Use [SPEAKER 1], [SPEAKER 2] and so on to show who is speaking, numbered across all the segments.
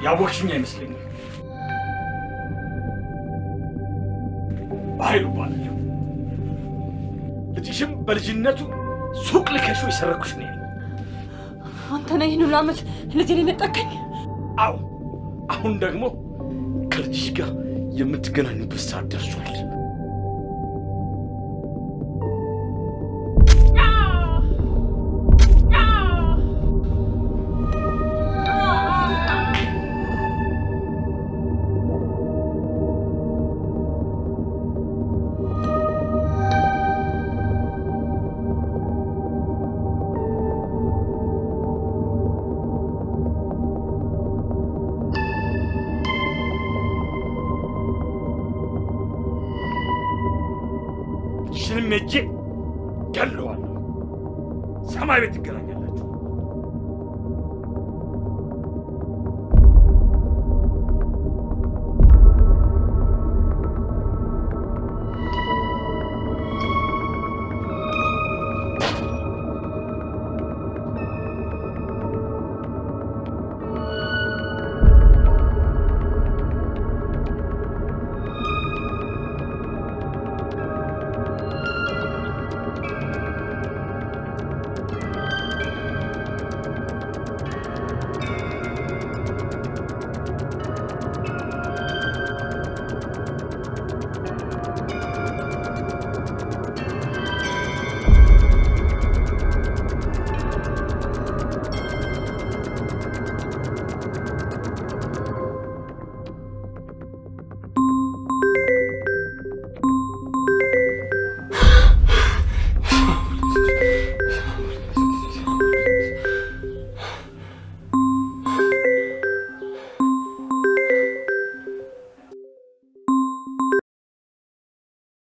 [SPEAKER 1] ያወቅሽኝ አይመስለኝም። በኃይሉ ባላቸው ልጅሽም በልጅነቱ ሱቅ ልከሽው የሰረኩሽ ነኝ።
[SPEAKER 2] አንተ ነህ ይህን ሁሉ ዓመት ልጄን የነጠቀኝ?
[SPEAKER 1] አዎ፣ አሁን ደግሞ ከልጅሽ ጋር የምትገናኙበት ሰዓት ደርሷል። ሽንም ሄጄ ገለዋለሁ። ሰማይ ቤት ትገናኛላችሁ።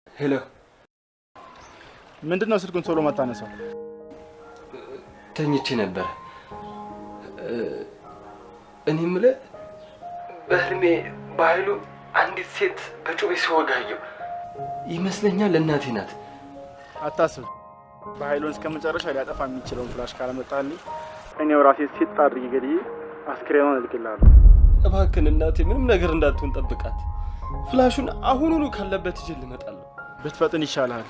[SPEAKER 3] ሄሎ፣
[SPEAKER 4] ምንድነው ስልኩን ቶሎ ማታነሳው?
[SPEAKER 3] ተኝቼ ነበር። እኔ የምልህ በህልሜ በኃይሉ አንዲት ሴት በጩቤ ሲወጋየው ይመስለኛል እናቴ ናት።
[SPEAKER 4] አታስብ፣ በኃይሉን እስከ መጨረሻ ሊያጠፋ የሚችለውን ፍላሽ ካለመጣልኝ እኔው ራሴ ሴት አድርጌ ገድዬ አስክሬኗን እልክልሃለሁ።
[SPEAKER 3] እባክህን እናቴ ምንም ነገር እንዳትሆን ጠብቃት። ፍላሹን አሁኑኑ ካለበት ይዤ ልመጣለሁ።
[SPEAKER 4] ብትፈጥን ይሻልሃል።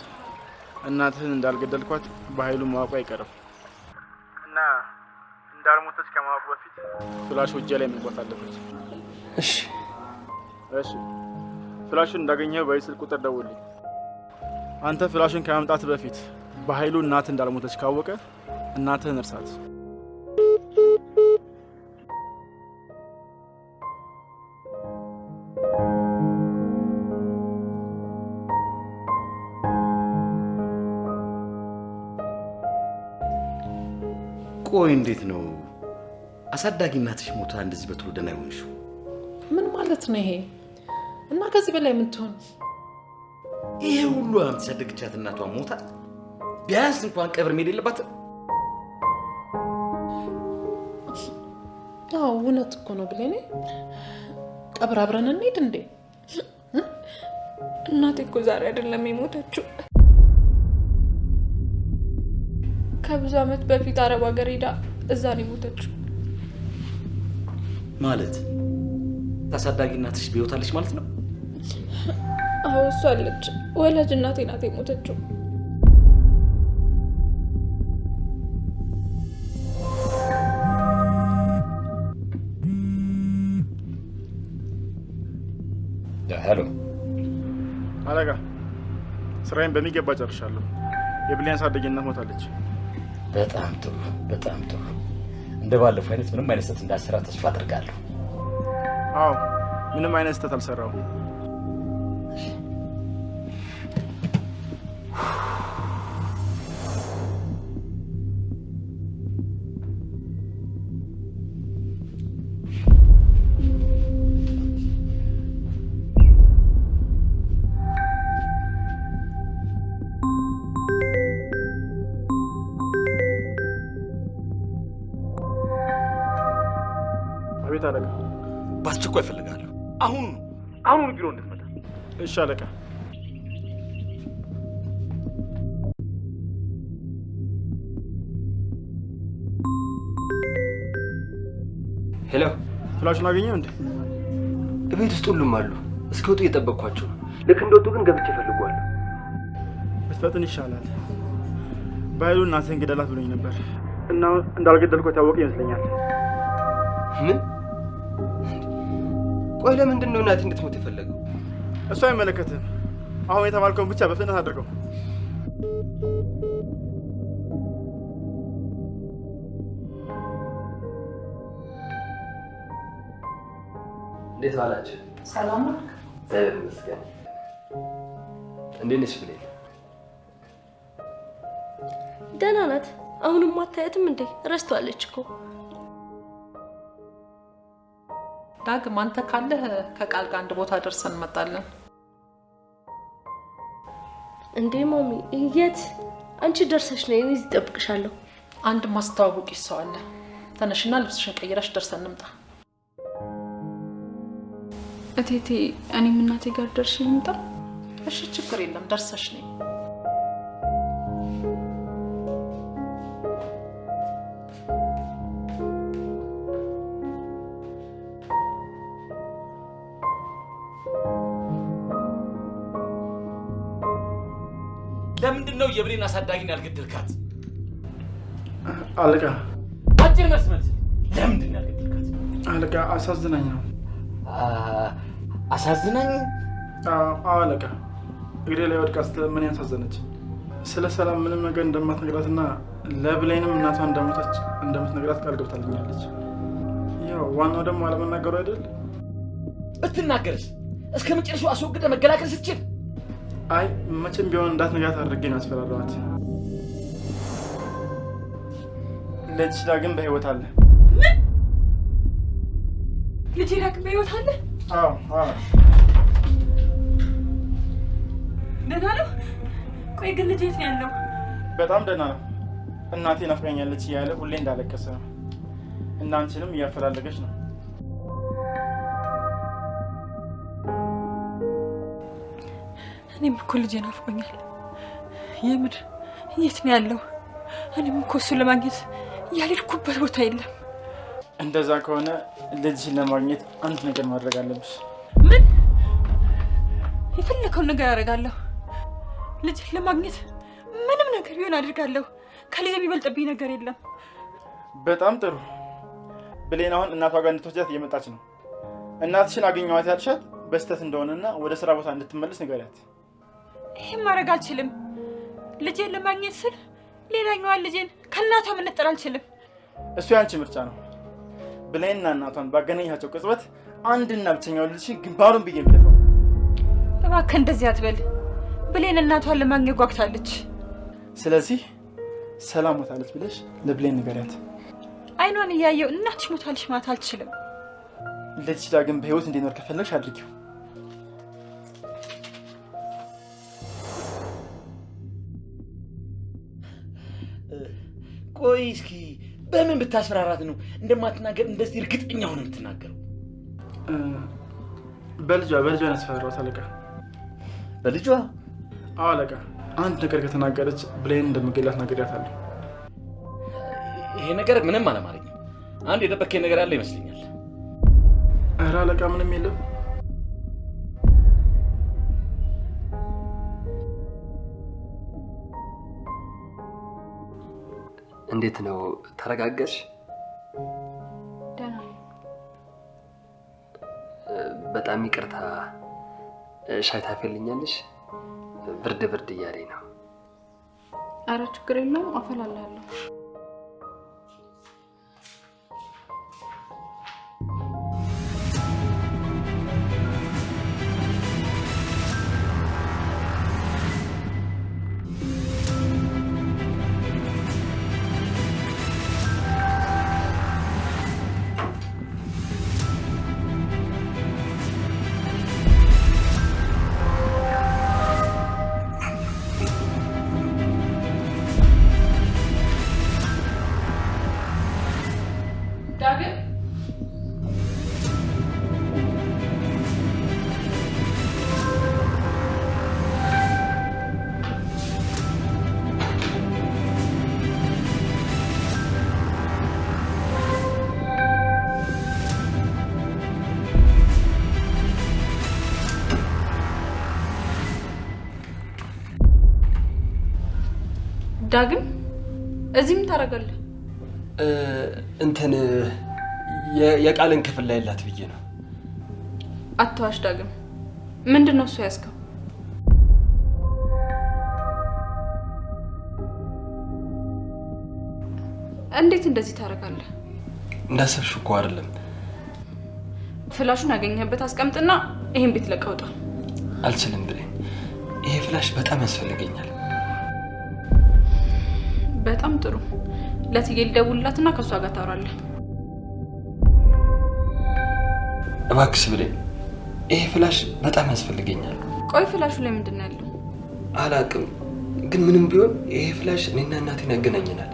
[SPEAKER 4] እናትህን እንዳልገደልኳት በኃይሉ ማወቁ አይቀርም እና እንዳልሞተች ከማወቁ በፊት ፍላሹ እጄ ላይ መግባት አለበት።
[SPEAKER 3] እሺ
[SPEAKER 4] እሺ። ፍላሹን እንዳገኘው በስልክ ቁጥር ደውልኝ። አንተ ፍላሹን ከመምጣት በፊት በኃይሉ እናትህ እንዳልሞተች ካወቀ እናትህን እርሳት።
[SPEAKER 5] ቆይ እንዴት ነው አሳዳጊ እናትሽ ሞታ እንደዚህ በቶሎ ደህና ይሆንሽው?
[SPEAKER 6] ምን ማለት ነው ይሄ? እና ከዚህ በላይ ምን ትሆን?
[SPEAKER 5] ይሄ ሁሉ አመት ያደግቻት እናቷ ሞታ ቢያንስ እንኳን ቀብር መሄድ የለባትም?
[SPEAKER 6] አዎ እውነት እኮ ነው ብለኔ። ቀብር አብረን እንሂድ እንዴ?
[SPEAKER 2] እናቴ እኮ ዛሬ አይደለም የሞተችው። ከብዙ ዓመት በፊት አረብ ሀገር ሄዳ እዛ ነው የሞተችው።
[SPEAKER 5] ማለት ታሳዳጊ እናትሽ በሕይወት አለች ማለት ነው?
[SPEAKER 2] አዎ እሷ አለች። ወላጅ እናቴ ናት የሞተችው።
[SPEAKER 5] ሄሎ
[SPEAKER 4] አለቃ፣ ስራዬን በሚገባ ጨርሻለሁ። የብሊያን ሳደጊ እናት ሞታለች።
[SPEAKER 5] በጣም ጥሩ፣ በጣም ጥሩ። እንደ ባለፈው አይነት ምንም አይነት ስህተት እንዳልሰራ ተስፋ አድርጋለሁ።
[SPEAKER 4] አዎ ምንም አይነት ስህተት አልሰራሁም። አቤት አለቃ።
[SPEAKER 1] በአስቸኳይ እፈልጋለሁ። አሁን ቢሮ እንድትመጣ።
[SPEAKER 4] እሺ አለቃ።
[SPEAKER 3] ሄሎ፣
[SPEAKER 4] ፍላሹን አገኘው እንዴ?
[SPEAKER 3] ቤት ውስጥ ሁሉም አሉ። እስኪወጡ እየጠበቅኳቸው ነው። ልክ እንደወጡ ግን ገብቼ እፈልገዋለሁ።
[SPEAKER 4] ብትፈጥን ይሻላል። በኃይሉ እናትህን ግደላት ብሎኝ ነበር እና እንዳልገደልኩ የታወቀ ይመስለኛል።
[SPEAKER 3] ምን? ቆይ ለምንድን ነው እናቴ እንድትሞት የፈለገው?
[SPEAKER 4] እሱ አይመለከትህም። አሁን የተባልከውን ብቻ በፍጥነት አድርገው።
[SPEAKER 3] እንዴት ዋላችሁ?
[SPEAKER 6] ሰላም ነው?
[SPEAKER 3] እግዚአብሔር ይመስገን። እንዴት ነሽ ብሌን?
[SPEAKER 7] ደህና ናት። አሁንም አታያትም እንዴ? ረስቷለች እኮ።
[SPEAKER 6] ዳግም አንተ ካለህ ከቃል ጋር አንድ ቦታ ደርሰን እንመጣለን።
[SPEAKER 7] እንዴ ማሚ፣ የት? አንቺ ደርሰሽ ነይ፣ እኔ እዚህ እጠብቅሻለሁ።
[SPEAKER 6] አንድ ማስተዋወቂያ ሰው አለ። ተነሽና ልብስሽን ቀይረሽ ደርሰን እንምጣ።
[SPEAKER 2] እቴቴ፣ እኔም እናቴ ጋር ደርሼ ልምጣ?
[SPEAKER 6] እሺ፣ ችግር የለም፣ ደርሰሽ ነይ።
[SPEAKER 5] ለምንድን ነው የብሌን አሳዳጊን ያልገደልካት?
[SPEAKER 4] አለቃ፣
[SPEAKER 5] አጭር መልስ መልስ። ለምንድን ነው ያልገደልካት?
[SPEAKER 4] አለቃ፣ አሳዝናኝ ነው።
[SPEAKER 5] አሳዝናኝ?
[SPEAKER 4] አለቃ፣ እግሬ ላይ ወድቃ ምን ያሳዘነች? ስለ ሰላም ምንም ነገር እንደማትነግራትና ለብሌንም እናቷ እንደሞተች እንደምትነግራት ቃል ገብታልኛለች። ያው ዋናው ደግሞ አለመናገሩ አይደል?
[SPEAKER 5] ብትናገርስ? እስከ መጨረሻው አስወግደ መገላገል ስትችል።
[SPEAKER 4] አይ መቼም ቢሆን እንዳትነግራት አድርጌ ነው ያስፈራራኋት። ልጅ ዳግም በህይወት አለ።
[SPEAKER 2] ምን? ልጄ ዳግም በህይወት አለ?
[SPEAKER 4] አዎ።
[SPEAKER 2] ደህና ነው? ቆይ ግን ልጄ የት ነው ያለው?
[SPEAKER 4] በጣም ደህና ነው። እናቴ ናፍቀኛለች እያለ ሁሌ እንዳለቀሰ ነው። እናንቺንም እያፈላለገች ነው።
[SPEAKER 2] እኔም እኮ ልጄ ናፍቆኛል። የምር የት ነው ያለው? እኔም እኮ እሱን ለማግኘት ያልሄድኩበት ቦታ የለም።
[SPEAKER 4] እንደዛ ከሆነ ልጅሽን ለማግኘት አንድ ነገር ማድረግ አለብሽ።
[SPEAKER 2] ምን? የፈለከውን ነገር አደርጋለሁ። ልጅን ለማግኘት ምንም ነገር ቢሆን አድርጋለሁ። ከልጅ የሚበልጥብኝ ነገር የለም።
[SPEAKER 4] በጣም ጥሩ። ብሌን አሁን እናቷ ጋር እንድትወስዳት እየመጣች ነው። እናትሽን አገኘኋት ያልሻት በስተት እንደሆነና ወደ ስራ ቦታ እንድትመለስ ንገሪያት።
[SPEAKER 2] ይሄን ማድረግ አልችልም። ልጄን ለማግኘት ስል ሌላኛዋን ልጄን ከእናቷ መነጠል አልችልም።
[SPEAKER 4] እሱ ያንቺ ምርጫ ነው። ብሌንና እናቷን ባገናኛቸው ቅጽበት አንድና ብቸኛው ልጅሽን ግንባሩን ብዬ የምደፋው።
[SPEAKER 2] እባክህ እንደዚህ አትበል። ብሌን እናቷን ለማግኘት ጓግታለች።
[SPEAKER 4] ስለዚህ ሰላም ሞታለች ብለሽ ለብሌን ንገሪያት።
[SPEAKER 2] አይኗን እያየው እናትሽ ሞታለች ማለት አልችልም።
[SPEAKER 4] ልጅሽ ዳግም በህይወት እንዲኖር ከፈለግሽ አድርጊው።
[SPEAKER 5] ቆይ እስኪ በምን ብታስፈራራት ነው እንደማትናገር እንደዚህ እርግጠኛ ሆነ የምትናገረው?
[SPEAKER 4] በልጇ ያስፈራራት አለቃ።
[SPEAKER 5] በልጇ?
[SPEAKER 4] አዎ አለቃ። አንድ ነገር ከተናገረች ብሌን እንደምገላት ነግሬያታለሁ።
[SPEAKER 5] ይሄ ነገር ምንም አላማረኝም። አንድ የደበከኝ ነገር አለ ይመስለኛል።
[SPEAKER 4] ኧረ አለቃ ምንም የለም።
[SPEAKER 3] እንዴት ነው? ተረጋገሽ?
[SPEAKER 2] ደህና።
[SPEAKER 3] በጣም ይቅርታ። ሻይ ታፈልኛለሽ? ብርድ እያለኝ ነው።
[SPEAKER 2] ኧረ ችግር የለውም፣ አፈላልሃለሁ። ዳግም እዚህ ምን ታደርጋለህ?
[SPEAKER 3] እንትን የቃልን ክፍል ላይ ላት ብዬ ነው።
[SPEAKER 2] አትዋሽ ዳግም። ምንድነው እሱ ያስከው? እንዴት እንደዚህ ታደርጋለህ?
[SPEAKER 3] እንዳሰብሽው እኮ አይደለም።
[SPEAKER 2] ፍላሹን ያገኘህበት አስቀምጥና ይሄን ቤት ለቀውጣ።
[SPEAKER 3] አልችልም ብለኝ። ይሄ ፍላሽ በጣም ያስፈልገኛል።
[SPEAKER 2] በጣም ጥሩ። ለትዬ ልደውልላትና ከሷ ጋር ታወራለህ።
[SPEAKER 3] እባክሽ ብለኝ። ይሄ ፍላሽ በጣም ያስፈልገኛል።
[SPEAKER 2] ቆይ ፍላሹ ላይ ምንድን ነው ያለው?
[SPEAKER 3] አላውቅም፣ ግን ምንም ቢሆን ይሄ ፍላሽ እኔና እናቴን ያገናኘናል።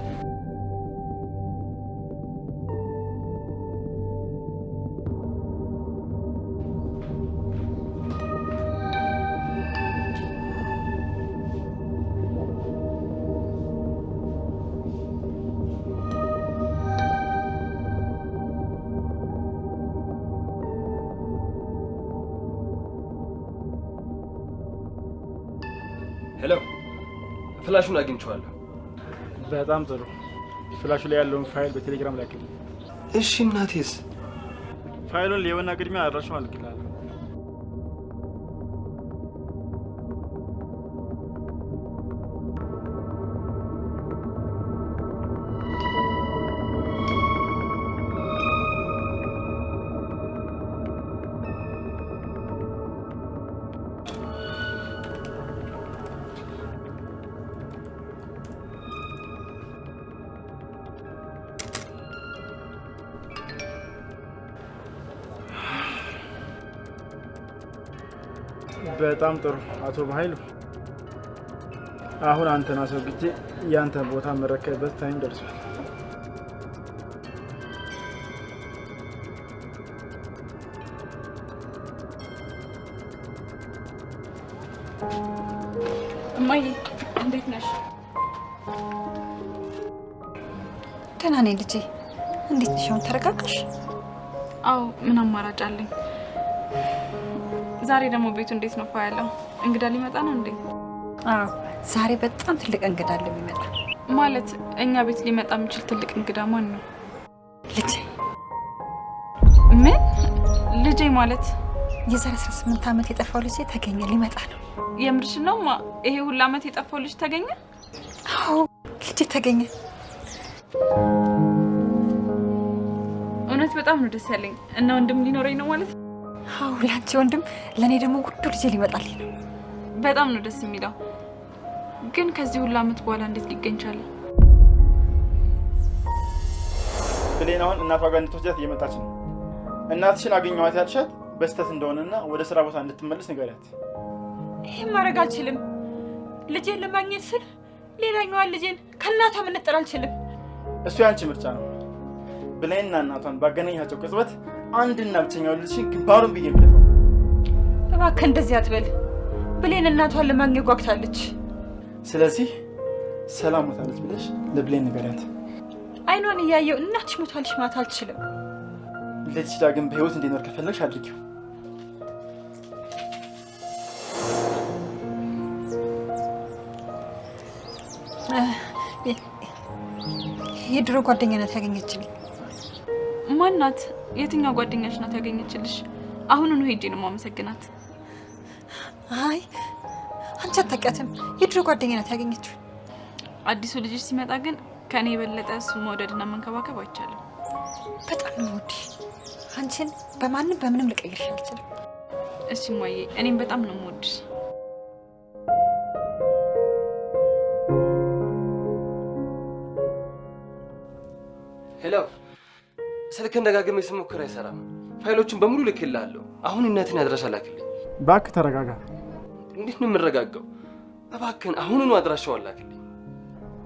[SPEAKER 3] ሄሎ፣ ፍላሹን አግኝቼዋለሁ።
[SPEAKER 4] በጣም ጥሩ። ፍላሹ ላይ ያለውን ፋይል በቴሌግራም ላክልኝ።
[SPEAKER 3] እሺ እናቴስ?
[SPEAKER 4] ፋይሉን ሊሆንና ቅድሚያ አድራሻውን አልክልሃለሁ። በጣም ጥሩ አቶ በኃይሉ፣ አሁን አንተን አስወግጄ ያንተን ቦታ መረከብበት ታይም ደርሷል።
[SPEAKER 2] እማዬ እንዴት ነሽ?
[SPEAKER 8] ደህና ነኝ ልጄ። እንዴት ነሽ? አሁን ተረጋጋሽ?
[SPEAKER 2] አዎ፣ ምን አማራጭ አለኝ? ዛሬ ደግሞ ቤቱ እንዴት ነው ያለው? እንግዳ ሊመጣ ነው እንዴ?
[SPEAKER 8] አዎ፣ ዛሬ በጣም ትልቅ እንግዳ አለ የሚመጣ።
[SPEAKER 2] ማለት እኛ ቤት ሊመጣ የሚችል ትልቅ እንግዳ ማን ነው?
[SPEAKER 8] ልጄ።
[SPEAKER 2] ምን ልጄ ማለት?
[SPEAKER 8] የዛሬ 18 ዓመት የጠፋው ልጄ ተገኘ፣ ሊመጣ ነው።
[SPEAKER 2] የምርሽ ነው? ይሄ ሁሉ ዓመት የጠፋው ልጅ ተገኘ?
[SPEAKER 8] አዎ፣ ልጄ ተገኘ።
[SPEAKER 2] እውነት በጣም ነው ደስ ያለኝ። እና ወንድም ሊኖረኝ ነው ማለት?
[SPEAKER 8] አዎ፣ ላንቺ ወንድም፣ ለኔ ደግሞ ውዱ ልጄ ሊመጣልኝ ነው።
[SPEAKER 2] በጣም ነው ደስ የሚለው። ግን ከዚህ ሁሉ ዓመት በኋላ እንዴት ሊገኝ ቻለ?
[SPEAKER 4] ብሌን አሁን እናቷ ጋር እንድትወስዳት እየመጣች ነው። እናትሽን አገኘኋት ያልሻት በስተት እንደሆነና ወደ ስራ ቦታ እንድትመለስ ንገሪያት።
[SPEAKER 2] ይሄን ማድረግ አልችልም። ልጄን ለማግኘት ስል ሌላኛዋን ልጄን ከእናቷ መነጠል አልችልም።
[SPEAKER 4] እሱ ያንቺ ምርጫ ነው። ብሌንና እናቷን ባገናኛቸው ቅጽበት አንድና ብቸኛው ልጅሽን ግንባሩን ብዬ የምደፋው።
[SPEAKER 2] እባክህ እንደዚህ አትበል። ብሌን እናቷን ለማግኘት ጓግታለች።
[SPEAKER 4] ስለዚህ ሰላም ሞታለች ብለሽ ለብሌን ንገሪያት።
[SPEAKER 2] አይኗን እያየው እናትሽ ሞታለች ማለት አልችልም።
[SPEAKER 4] ልጅሽ ዳግም በህይወት እንዲኖር ከፈለግሽ አድርጊው።
[SPEAKER 8] የድሮ ጓደኛ ናት ያገኘችልኝ።
[SPEAKER 2] ማናት? የትኛው ጓደኛሽ ናት ያገኘችልሽ? አሁኑኑ ሄጄ ነው የማመሰግናት።
[SPEAKER 8] አይ አንቺ አታውቂያትም። የድሮ ጓደኛ ናት ያገኘችው።
[SPEAKER 2] አዲሱ ልጅሽ ሲመጣ ግን ከኔ የበለጠ እሱ መውደድና መንከባከብ አይቻልም።
[SPEAKER 8] በጣም ነው የምወድሽ። አንቺን በማንም በምንም ልቀይርሽ አልችልም።
[SPEAKER 2] እሺ እማዬ፣ እኔም በጣም ነው የምወድሽ።
[SPEAKER 3] ሄሎ፣ ስልክህን ደጋግሜ ስሞክር አይሰራም። ፋይሎቹን በሙሉ ልኬልሃለሁ። አሁን እናቴን አድራሻ ላክልኝ።
[SPEAKER 4] እባክህ ተረጋጋ።
[SPEAKER 3] እንዴት ነው የምረጋጋው? እባክህን አሁኑኑ አድራሻዋን ላክልኝ።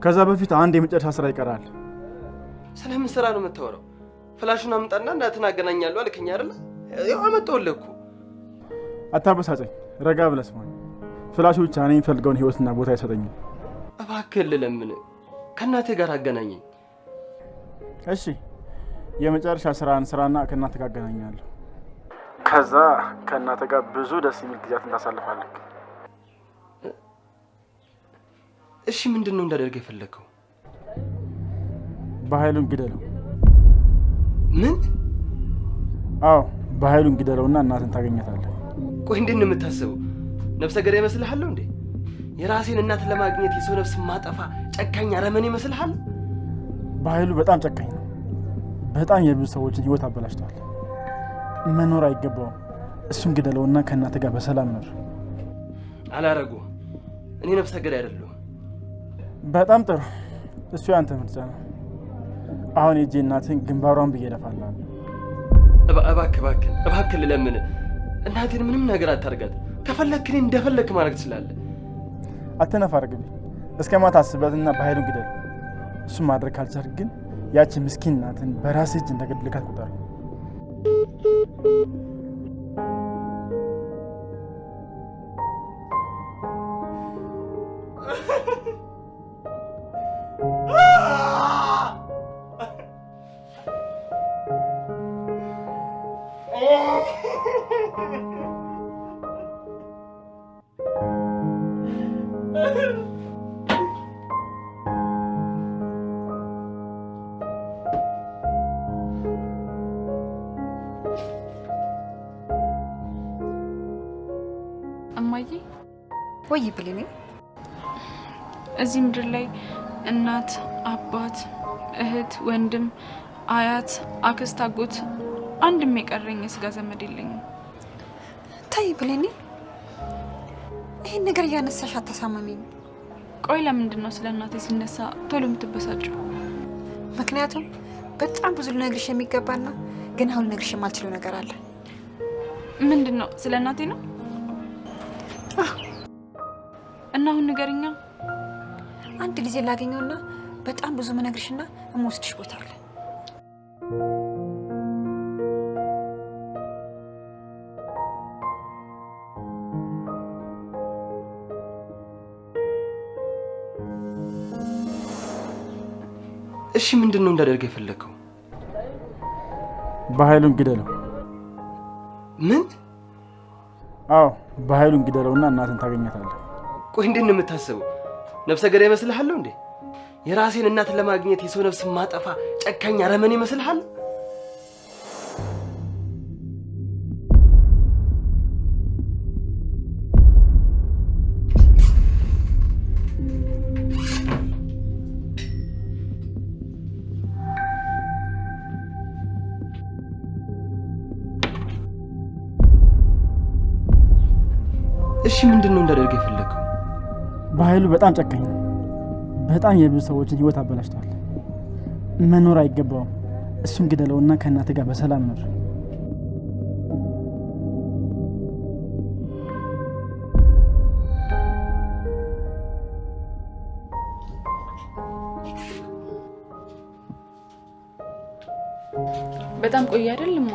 [SPEAKER 4] ከዛ በፊት አንድ የመጨረሻ ስራ ይቀራል።
[SPEAKER 3] ስለምን ስራ ነው የምታወራው? ፍላሹን አምጣና እናትን አገናኛለሁ አልከኝ አይደል? ያው አመጣሁልህ እኮ።
[SPEAKER 4] አታበሳጨኝ። ረጋ ብለህ ስማኝ። ፍላሹ ብቻ እኔ የምፈልገውን ህይወትና ቦታ አይሰጠኝም።
[SPEAKER 3] እባክህን ልለምን፣ ከእናቴ ጋር አገናኘኝ።
[SPEAKER 4] እሺ፣ የመጨረሻ ስራና ከእናትህ ጋር አገናኛለሁ። ከዛ ከእናትህ ጋር ብዙ ደስ የሚል ጊዜያት እናሳልፋለን።
[SPEAKER 3] እሺ ምንድነው እንዳደርግ የፈለከው?
[SPEAKER 4] በኃይሉን ግደለው።
[SPEAKER 3] ምን?
[SPEAKER 4] አዎ በኃይሉን ግደለውና እናትን ታገኛታለህ።
[SPEAKER 3] ቆይ እንዴት ነው የምታስበው? ነፍሰ ገዳይ ይመስልሃለሁ እንዴ? የራሴን እናት ለማግኘት የሰው ነፍስ ማጠፋ ጨካኝ አረመኔ ይመስልሃል?
[SPEAKER 4] በኃይሉ በጣም ጨካኝ ነው። በጣም የብዙ ሰዎችን ህይወት አበላሽቷል። መኖር አይገባውም። እሱን ግደለውና ከእናትህ ጋር በሰላም ኖር።
[SPEAKER 3] አላረጉም። እኔ ነፍሰ ገዳይ አይደለሁም።
[SPEAKER 4] በጣም ጥሩ። እሱ ያንተ ምርጫ ነው። አሁን የጄ እናትን ግንባሯን ብዬ እደፋለሁ።
[SPEAKER 3] እባክህ ልለምን። እናቴን ምንም ነገር አታርጋት። ከፈለክ እኔን እንደፈለክ ማድረግ ትችላለህ።
[SPEAKER 4] አትነፋርቅብኝ። እስከ ማታ አስበትና በኃይሉን ግደል። እሱን ማድረግ ካልቻልክ ግን ያቺ ምስኪን እናትን በራስህ እጅ እንደገደልካት ቁጠር።
[SPEAKER 9] እማዬ
[SPEAKER 8] ወይ ብሌኔ፣
[SPEAKER 9] እዚህ ምድር ላይ እናት፣ አባት፣ እህት፣ ወንድም፣ አያት፣ አክስት፣ አጎት አንድም የቀረኝ የስጋ ዘመድ የለኝም።
[SPEAKER 8] ታይ ብሌኔ፣ ይሄን ነገር እያነሳሽ አታሳመሚኝ።
[SPEAKER 9] ቆይ ለምንድን ነው ስለ እናቴ ሲነሳ ቶሎ የምትበሳጭው?
[SPEAKER 8] ምክንያቱም በጣም ብዙ ልነግርሽ የሚገባና ግን አሁን ልነግርሽ የማልችለው ነገር አለ።
[SPEAKER 9] ምንድን ነው? ስለ እናቴ ነው? እና አሁን ንገሪኛ።
[SPEAKER 8] አንድ ጊዜ ላገኘውና በጣም ብዙ መነግርሽና እምወስድሽ ቦታ አለ።
[SPEAKER 3] እሺ ምንድነው እንዳደርግ የፈለከው?
[SPEAKER 4] በኃይሉን ግደለው።
[SPEAKER 3] ምን?
[SPEAKER 4] አዎ በኃይሉን ግደለውና እናትን ታገኛታለህ።
[SPEAKER 3] ቆይ እንዴት ነው የምታስበው? ነፍሰ ገዳይ ይመስልሃለሁ እንዴ? የራሴን እናትን ለማግኘት የሰው ነፍስ ማጠፋ ጨካኝ አረመኔ ይመስልሃል? እሺ ምንድነው እንዳደርግ የፈለከው?
[SPEAKER 4] በኃይሉ በጣም ጨካኝ ነው። በጣም የብዙ ሰዎችን ህይወት አበላሽቷል። መኖር አይገባውም። እሱን ግደለውና ከእናትህ ጋር በሰላም ኖር።
[SPEAKER 9] በጣም ቆየ አይደልማ?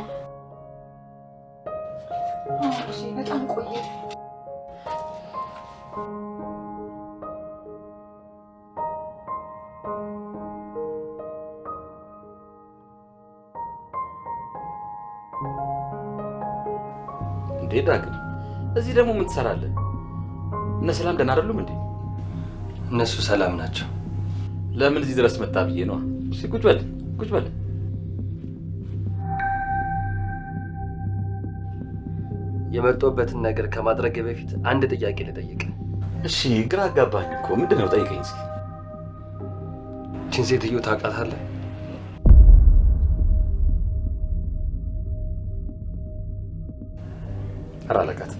[SPEAKER 8] በጣም ቆየ።
[SPEAKER 5] እንዴ ዳግም፣ እዚህ ደግሞ ምን ትሰራለህ? እነ ሰላም ደህና አይደሉም እንዴ?
[SPEAKER 3] እነሱ ሰላም ናቸው።
[SPEAKER 5] ለምን እዚህ ድረስ መጣ ብዬ ነው። እሺ ቁጭ በል ቁጭ በል።
[SPEAKER 3] የመጣሁበትን ነገር ከማድረግ በፊት አንድ ጥያቄ ልጠይቅ።
[SPEAKER 5] እሺ ግራ አጋባኝ እኮ። ምንድነው? ጠይቀኝ እስኪ።
[SPEAKER 3] እቺን ሴትዮ ታውቃታለህ?
[SPEAKER 5] አራለቃት።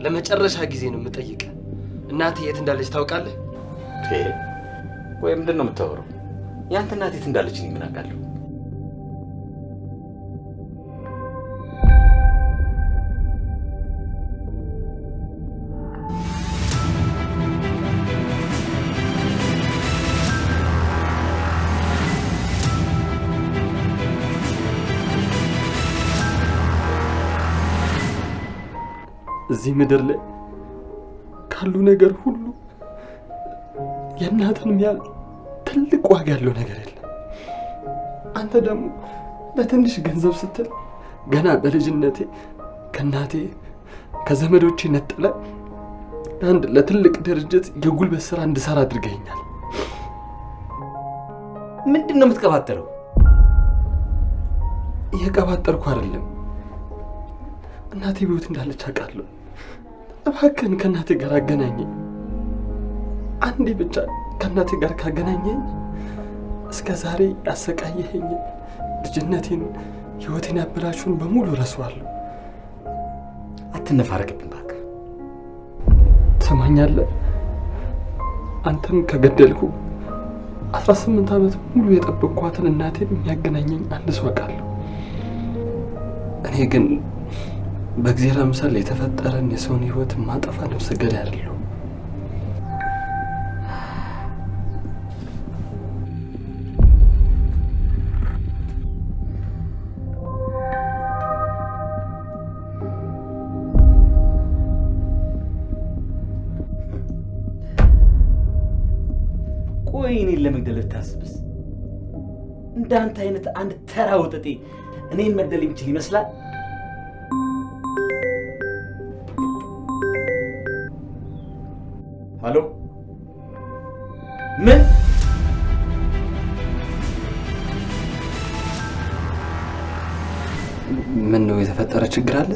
[SPEAKER 3] ለመጨረሻ ጊዜ ነው የምጠይቅ። እናቴ የት እንዳለች ታውቃለህ?
[SPEAKER 5] ወይ ምንድነው የምታወራው? ያንተ እናቴ የት እንዳለች እኔ ምን አውቃለሁ?
[SPEAKER 3] እዚህ ምድር ላይ ካሉ ነገር ሁሉ የእናትን ያህል ትልቅ ዋጋ ያለው ነገር የለም። አንተ ደግሞ ለትንሽ ገንዘብ ስትል ገና በልጅነቴ ከእናቴ ከዘመዶቼ ነጥለ አንድ ለትልቅ ድርጅት የጉልበት ስራ እንድሰራ አድርገኛል።
[SPEAKER 5] ምንድነው የምትቀባጠረው?
[SPEAKER 3] እየቀባጠርኩ አይደለም። እናቴ በሕይወት እንዳለች አውቃለሁ። እባክህን ከእናቴ ጋር አገናኘኝ። አንዴ ብቻ ከእናቴ ጋር ካገናኘኝ እስከ ዛሬ ያሰቃየኸኝ ልጅነቴን፣ ህይወቴን ያበላሹን በሙሉ ረሳዋለሁ።
[SPEAKER 5] አትነፋረቅብኝ እባክህ።
[SPEAKER 3] ትሰማኛለህ? አንተን ከገደልኩ 18 ዓመት ሙሉ የጠበቅኳትን እናቴን የሚያገናኘኝ አንድ ሰው አውቃለሁ። እኔ ግን በእግዚአብሔር አምሳል የተፈጠረን የሰውን ህይወት ማጠፋ ነፍሰ ገዳይ አይደለሁ።
[SPEAKER 5] ቆይ እኔን ለመግደል ብታስብስ? እንዳንተ አይነት አንድ ተራ ወጠጤ እኔን መግደል የሚችል ይመስላል? ሄሎ፣
[SPEAKER 3] ምን ነው የተፈጠረ ችግር አለ?